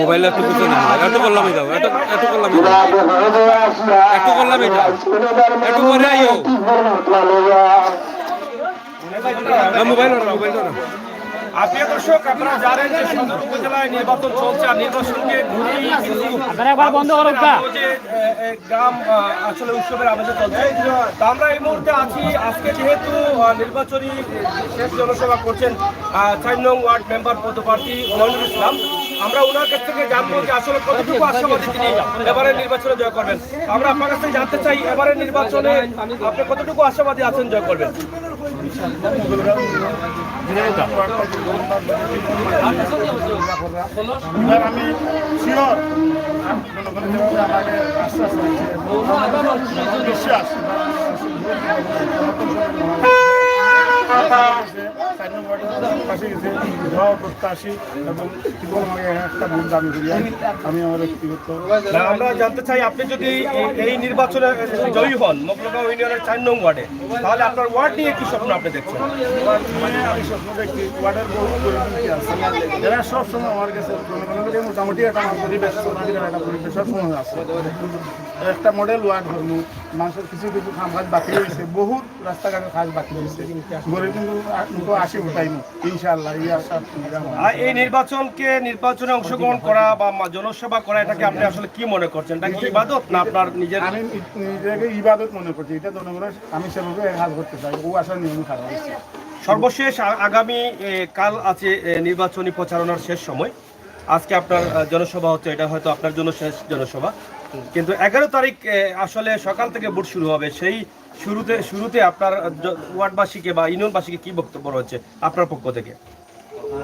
Mobile একটু কিছু না একটু করলাম একটু করলাম একটু করে আইও মোবাইল প্রিয় দর্শক, আপনারা জানেন যে সদর উপজেলায় নির্বাচন চলছে আর নির্বাচনকে গ্রাম আসলে উৎসবের আমেজে চলছে। তো আমরা এই মুহূর্তে আছি, আজকে যেহেতু নির্বাচনী শেষ জনসভা করছেন 4 নং ওয়ার্ড মেম্বার পদপ্রার্থী মইনুল ইসলাম, আমরা ওনার কাছ থেকে জানবো যে আসলে কতটুকু আশাবাদী তিনি এবারের নির্বাচনে জয় করবেন। আমরা আপনার কাছ থেকে জানতে চাই, এবারের নির্বাচনে আপনি কতটুকু আশাবাদী আছেন জয় করবেন? আমি শিওর আমাকে আস্তে বিশ্বাস আমরা জানতে চাই, আপনি যদি এই নির্বাচনে জয়ী হন মকলগাঁও ইউনিয়নের 4 নং ওয়ার্ডে, তাহলে আপনার ওয়ার্ড নিয়ে কি স্বপ্ন আপনি দেখছেন? আমি স্বপ্ন দেখছি ওয়ার্ডের বহু পরিস্থিতি আছে, এরা সবসময় আমার কাছে মোটামুটি একটা পরিবেশ সবসময় আছে। একটা মডেল ওয়ার্ড ধরুন, মানুষের কিছু কিছু কাজ বাকি রয়েছে, বহুত রাস্তাঘাটের কাজ বাকি রয়েছে, গরিব কিন্তু আসি উঠাইনি ইনশাআল্লাহ। এই নির্বাচনে অংশগ্রহণ করা বা জনসভা করা, এটাকে আপনি আসলে কি মনে করছেন? এটা কি ইবাদত না আপনার নিজের? আমি নিজেকে ইবাদত মনে করছি, এটা জনগণের আমি সেভাবে কাজ করতে চাই, ও আসার নিয়ম খারাপ হয়েছে। সর্বশেষ আগামী কাল আছে নির্বাচনী প্রচারণার শেষ সময়, আজকে আপনার জনসভা হচ্ছে, এটা হয়তো আপনার জন্য শেষ জনসভা, কিন্তু 11 তারিখ আসলে সকাল থেকে ভোট শুরু হবে। সেই শুরুতে আপনার ওয়ার্ডবাসীকে বা ইউনিয়নবাসীকে কি বক্তব্য রয়েছে আপনার পক্ষ থেকে?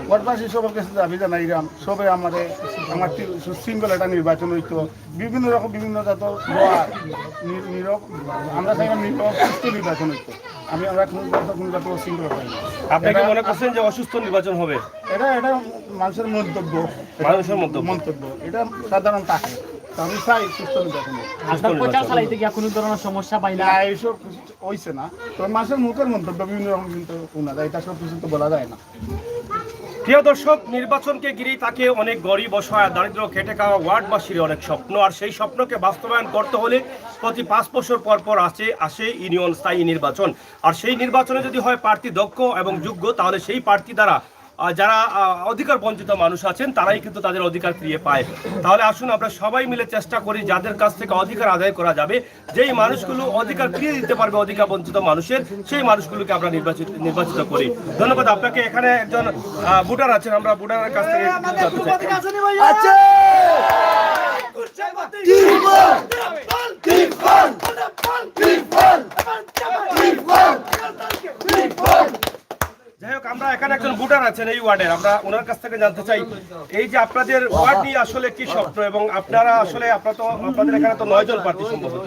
ওয়ার্ডবাসী সবার কাছে দাবি জানাইলাম, সবে আমার সুশৃঙ্খল একটা নির্বাচন হইতো, বিভিন্ন রকম বিভিন্ন জাতের নীরব, আমরা চাই নীরব সুস্থ নির্বাচন হইতো। আমরা কোন জাতীয় শৃঙ্খলা পাই। আপনি কি মনে করছেন যে অসুস্থ নির্বাচন হবে? এটা মানুষের মন্তব্য, মন্তব্য এটা সাধারণ থাকে। আমি চাই সুস্থ নির্বাচন। কোনো ধরনের সমস্যা পাই না, এইসব হয়েছে না, তো মানুষের মুখের মন্তব্য বিভিন্ন রকম কিন্তু শোনা যায়, এটা সব কিছু তো বলা যায় না। প্রিয় দর্শক, নির্বাচনকে ঘিরেই তাকে অনেক গরিব অসহায় দারিদ্র খেটে খাওয়া ওয়ার্ডবাসীর অনেক স্বপ্ন, আর সেই স্বপ্নকে বাস্তবায়ন করতে হলে প্রতি 5 বছর পর আসে ইউনিয়ন স্থায়ী নির্বাচন। আর সেই নির্বাচনে যদি হয় প্রার্থী দক্ষ এবং যোগ্য, তাহলে সেই প্রার্থী দ্বারা যারা অধিকার বঞ্চিত মানুষ আছেন তারাই কিন্তু তাদের অধিকার ফিরিয়ে পায়। তাহলে আসুন আমরা সবাই মিলে চেষ্টা করি যাদের কাছ থেকে অধিকার আদায় করা যাবে, যেই মানুষগুলো অধিকার ফিরিয়ে দিতে পারবে অধিকার বঞ্চিত মানুষের, সেই মানুষগুলোকে আমরা নির্বাচিত করি। ধন্যবাদ আপনাকে। এখানে একজন ভোটার আছেন, আমরা ভোটারের কাছ থেকে এখানে একজন ভোটার আছেন এই ওয়ার্ডের, আমরা ওনার কাছ থেকে জানতে চাই এই যে আপনাদের ওয়ার্ড নিয়ে আসলে কি স্বপ্ন, এবং আপনারা আসলে আপনাদের এখানে তো 9 জন প্রার্থী সম্ভবত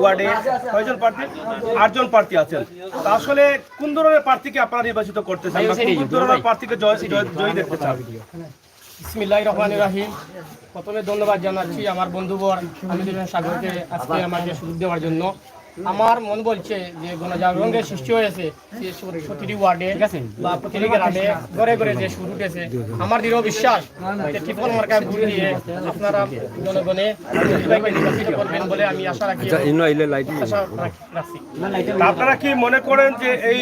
ওয়ার্ডে, কয়জন প্রার্থী? 8 জন প্রার্থী আছেন। তা আসলে কোন ধরনের প্রার্থীকে আপনারা নির্বাচিত করতে চান, বা কোন ধরনের প্রার্থীকে জয়ী দেখতে চান? বিসমিল্লাহির রহমানির রহিম। প্রথমে ধন্যবাদ জানাচ্ছি আমার বন্ধুবর হামিদুল সাগরকে আজকে আমাকে সুযোগ দেওয়ার জন্য। আমার মন বলছে যে গণজাগরণের সৃষ্টি হয়েছে প্রতিটি ওয়ার্ডে বা প্রতিটি গ্রামে ঘরে ঘরে যে শুরু উঠেছে, আমার দৃঢ় বিশ্বাস যে ত্রিফল মার্কায় ভোট দিয়ে আপনারা জনগণে নির্বাচিত করবেন বলে আমি আশা রাখি, আশা রাখছি। আপনারা কি মনে করেন যে এই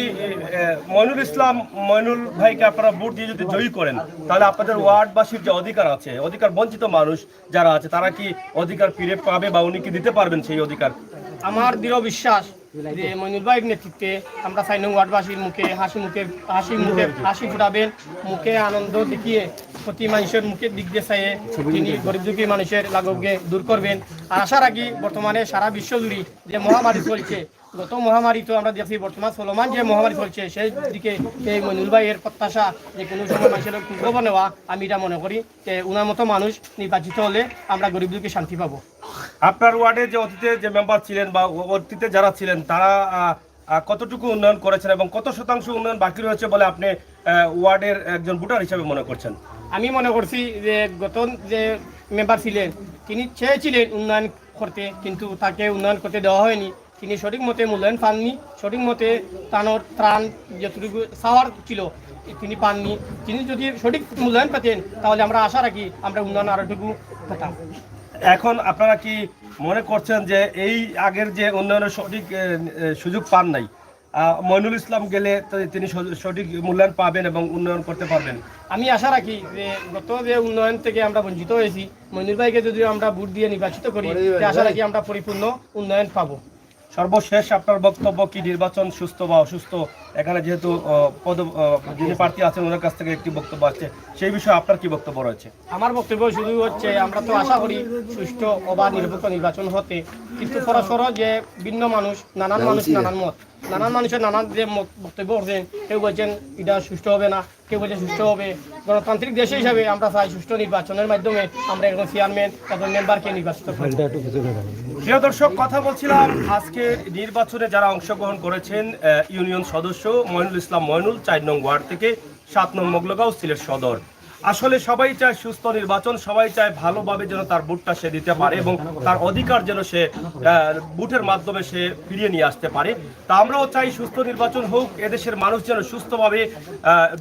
মইনুল ভাইকে আপনারা ভোট দিয়ে যদি জয়ী করেন, তাহলে আপনাদের ওয়ার্ডবাসীর যে অধিকার আছে, অধিকার বঞ্চিত মানুষ যারা আছে, তারা কি অধিকার ফিরে পাবে বা উনি কি দিতে পারবেন সেই অধিকার? আমার দৃঢ় বিশ্বাস যে মইনুল ভাইয়ের নেতৃত্বে আমরা 4 নং ওয়ার্ডবাসীর মুখে হাসি ফুটাবেন, মুখে আনন্দ দেখিয়ে প্রতি মানুষের মুখের দিক দিয়ে চাইয়ে তিনি গরিব দুঃখী মানুষের লাঘবকে দূর করবেন। আর আশা রাখি বর্তমানে সারা বিশ্ব জুড়ে যে মহামারী চলছে, গত মহামারী তো আমরা দেখছি, বর্তমান চলমান যে মহামারী চলছে সেই দিকে এই মইনুল ভাইয়ের প্রত্যাশা যে কোনো সময় মানুষের খবর নেওয়া, আমি এটা মনে করি যে উনার মতো মানুষ নির্বাচিত হলে আমরা গরিব দুঃখী শান্তি পাবো। আপনার ওয়ার্ডে যে অতীতে যে মেম্বার ছিলেন বা অতীতে যারা ছিলেন, তারা কতটুকু উন্নয়ন করেছেন এবং কত শতাংশ উন্নয়ন বাকি রয়েছে বলে আপনি ওয়ার্ডের একজন ভোটার হিসেবে মনে করছেন? আমি মনে করছি যে গত যে মেম্বার ছিলেন তিনি চেয়েছিলেন উন্নয়ন করতে, কিন্তু তাকে উন্নয়ন করতে দেওয়া হয়নি। তিনি সঠিক মতে মূল্যায়ন পাননি, সঠিক মতে তানোর ত্রাণ যতটুকু চাওয়ার ছিল তিনি পাননি। তিনি যদি সঠিক মূল্যায়ন পেতেন তাহলে আমরা আশা রাখি আমরা উন্নয়ন আরোটুকু পেতাম। এখন আপনারা কি মনে করছেন যে এই আগের যে উন্নয়নের সঠিক সুযোগ পান নাই, মইনুল ইসলাম গেলে তিনি সঠিক মূল্যায়ন পাবেন এবং উন্নয়ন করতে পারবেন? আমি আশা রাখি যে গত যে উন্নয়ন থেকে আমরা বঞ্চিত হয়েছি, মইনুল ভাইকে যদি আমরা ভোট দিয়ে নির্বাচিত করি, আশা রাখি আমরা পরিপূর্ণ উন্নয়ন পাবো। সর্বশেষ আপনার বক্তব্য কি? নির্বাচন সুস্থ বা অসুস্থ, এখানে যেহেতু যিনি প্রার্থী আছেন ওনার কাছ থেকে একটি বক্তব্য আছে, সেই বিষয়ে আপনার কি বক্তব্য রয়েছে? আমার বক্তব্য শুধু হচ্ছে আমরা তো আশা করি সুষ্ঠু অবাধ নিরপেক্ষ নির্বাচন হতে, কিন্তু পরস্পর যে ভিন্ন মানুষ, নানান মানুষ নানান মত, নানান মানুষের নানান যে বক্তব্য করছেন, কেউ বলছেন এটা সুষ্ঠু হবে না, কেউ বলছেন সুষ্ঠু হবে। গণতান্ত্রিক দেশ হিসাবে আমরা চাই সুষ্ঠু নির্বাচনের মাধ্যমে আমরা একজন চেয়ারম্যান এবং মেম্বারকে নির্বাচিত করি। প্রিয় দর্শক, কথা বলছিলাম আজকে নির্বাচনে যারা অংশগ্রহণ করেছেন ইউনিয়ন সদস্য মইনুল ইসলাম মইনুল 4 নং ওয়ার্ড থেকে 7 নং মোগলগাঁও সিলেট সদর। আসলে সবাই চায় সুস্থ নির্বাচন, সবাই চায় ভালোভাবে যেন তার ভোটটা সে দিতে পারে এবং তার অধিকার যেন সে ভোটের মাধ্যমে সে ফিরিয়ে নিয়ে আসতে পারে। তা আমরাও চাই সুস্থ নির্বাচন হোক, এদেশের মানুষ যেন সুস্থভাবে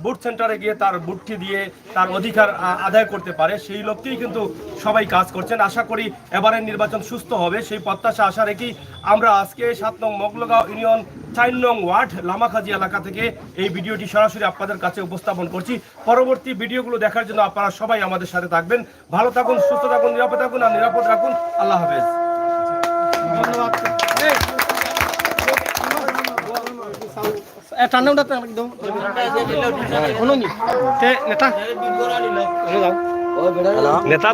ভোট সেন্টারে গিয়ে তার ভোটটি দিয়ে তার অধিকার আদায় করতে পারে, সেই লক্ষ্যেই কিন্তু সবাই কাজ করছেন। আশা করি এবারের নির্বাচন সুস্থ হবে, সেই প্রত্যাশা আশা রেখেই আমরা আজকে 7 নং মোগলগাঁও ইউনিয়ন 4 নং ওয়ার্ড লামাখাজি এলাকা থেকে এই ভিডিওটি সরাসরি আপনাদের কাছে উপস্থাপন করছি। পরবর্তী ভিডিওগুলো দেখার জন্য আপনারা সবাই আমাদের সাথে থাকবেন। ভালো থাকুন, সুস্থ থাকুন, নিরাপদ থাকুন আর নিরাপদ রাখুন। আল্লাহ হাফেজ। ধন্যবাদ। নেতা